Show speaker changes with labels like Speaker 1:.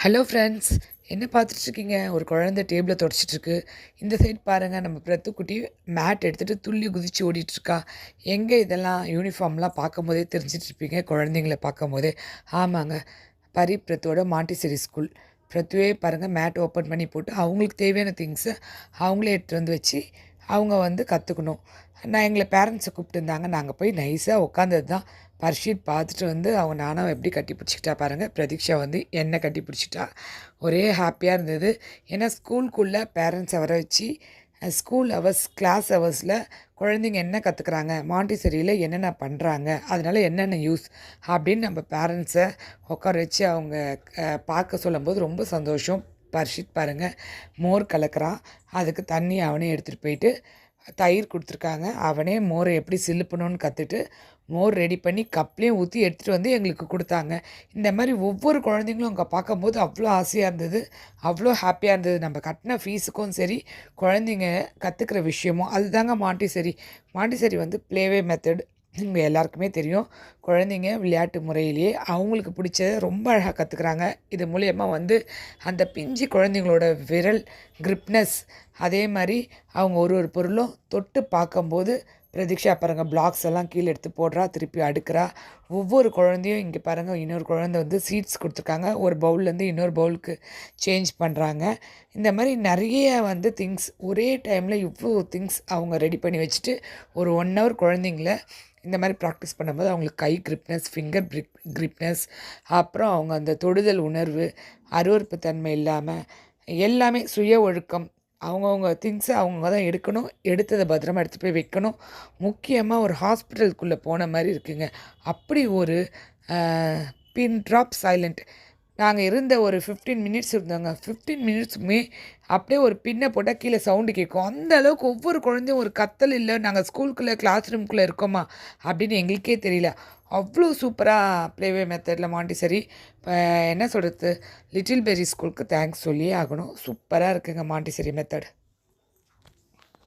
Speaker 1: Hello friends, என்ன பார்த்துட்ருக்கீங்க? ஒரு குழந்தை டேபிள தொடச்சிட்ருக்கு. இந்த சைட் பாருங்கள், நம்ம பிரத்துக்குட்டி மேட் எடுத்துகிட்டு துள்ளி குதித்து ஓடிட்டுருக்கா. எங்கே இதெல்லாம் யூனிஃபார்ம்லாம் பார்க்கும்போதே தெரிஞ்சிட்ருப்பீங்க, குழந்தைங்கள பார்க்கும்போதே. ஆமாங்க, பிரத்தோட மாண்டிசரி ஸ்கூல். பிரத்துவே பாருங்கள், மேட் ஓப்பன் பண்ணி போட்டு அவங்களுக்கு தேவையான திங்ஸை அவங்களே எடுத்துகிட்டு வந்து வச்சு அவங்க வந்து கற்றுக்கணும். எங்களை பேரண்ட்ஸை கூப்பிட்டுருந்தாங்க. நாங்கள் போய் நைஸாக உட்காந்தது தான். பர்ஷீட் பார்த்துட்டு வந்து அவங்க நானும் எப்படி கட்டி பிடிச்சிக்கிட்டா பாருங்கள். பிரதீக்ஷா வந்து என்னை கட்டி பிடிச்சிட்டா. ஒரே ஹாப்பியாக இருந்தது. ஏன்னா ஸ்கூலுக்குள்ளே பேரண்ட்ஸை வர வச்சு ஸ்கூல் ஹவர்ஸ், கிளாஸ் ஹவர்ஸில் குழந்தைங்க என்ன கற்றுக்குறாங்க, மாண்டிசரியில் என்னென்ன பண்ணுறாங்க, அதனால் என்னென்ன யூஸ் அப்படின்னு நம்ம பேரண்ட்ஸை உட்கார வச்சு அவங்க பார்க்க சொல்லும்போது ரொம்ப சந்தோஷம். பர்ஷித் பாருங்கள், மோர் கலக்கிறான். அதுக்கு தண்ணி அவனே எடுத்துகிட்டு போயிட்டு தயிர் கொடுத்துருக்காங்க. அவனே மோரை எப்படி சிலுப்பணும்னு கற்றுட்டு மோர் ரெடி பண்ணி கப்லேயும் ஊற்றி எடுத்துகிட்டு வந்து எங்களுக்கு கொடுத்தாங்க. இந்த மாதிரி ஒவ்வொரு குழந்தைங்களும் அங்கே பார்க்கும்போது அவ்வளோ ஆசையாக இருந்தது, அவ்வளோ ஹாப்பியாக இருந்தது. நம்ம கட்டின ஃபீஸுக்கும் சரி, குழந்தைங்க கற்றுக்கிற விஷயமும் அதுதாங்க மாண்டிசரி. மாண்டிசரி வந்து ப்ளேவே மெத்தட். உங்கள் எல்லாருக்குமே தெரியும். குழந்தைங்க விளையாட்டு முறையிலேயே அவங்களுக்கு பிடிச்சத ரொம்ப அழகாக கற்றுக்குறாங்க. இது மூலயமா வந்து அந்த பிஞ்சு குழந்தைங்களோட விரல் கிரிப்னஸ், அதே மாதிரி அவங்க ஒரு ஒரு பொருளும் தொட்டு பார்க்கும்போது பிரதீக்ஷா பாருங்கள், பிளாக்ஸ் எல்லாம் கீழே எடுத்து போடுறா, திருப்பி அடுக்கிறா. ஒவ்வொரு குழந்தையும் இங்கே பாருங்கள், இன்னொரு குழந்தை வந்து சீட்ஸ் கொடுத்துருக்காங்க. ஒரு பவுல்லேருந்து இன்னொரு பவுலுக்கு சேஞ்ச் பண்ணுறாங்க. இந்த மாதிரி நிறைய வந்து திங்ஸ் ஒரே டைமில் இவ்வளோ திங்ஸ் அவங்க ரெடி பண்ணி வச்சுட்டு ஒரு 1 ஹவர் குழந்தைங்கள இந்த மாதிரி ப்ராக்டிஸ் பண்ணும்போது அவங்களுக்கு கை கிரிப்னஸ், ஃபிங்கர் கிரிப்னஸ், அப்புறம் அவங்க அந்த தொடுதல் உணர்வு, அருவருப்பு தன்மை இல்லாமல் எல்லாமே சுய ஒழுக்கம். அவங்கவுங்க திங்ஸை அவங்க தான் எடுக்கணும், எடுத்ததை பத்திரமா எடுத்து போய் வைக்கணும். முக்கியமாக ஒரு ஹாஸ்பிட்டலுக்குள்ளே போன மாதிரி இருக்குங்க. அப்படி ஒரு பின் ட்ராப் சைலண்ட். நாங்கள் இருந்த ஒரு 15 மினிட்ஸ் இருந்தோங்க. 15 மினிட்ஸுமே அப்படியே ஒரு பின்னை போட்டால் கீழே சவுண்டு கேட்கும். அந்த அளவுக்கு ஒவ்வொரு குழந்தையும் ஒரு கத்தல் இல்லை, நாங்கள் ஸ்கூலுக்குள்ளே கிளாஸ் ரூம்குள்ளே இருக்கோமா அப்படின்னு எங்களுக்கே தெரியல. அவ்வளோ சூப்பராக ப்ளேவே மெத்தடில் மாண்டிசரி. இப்போ என்ன சொல்கிறது, லிட்டில் பெரி ஸ்கூலுக்கு தேங்க்ஸ் சொல்லியே ஆகணும். சூப்பராக இருக்குங்க மாண்டிசரி மெத்தட்.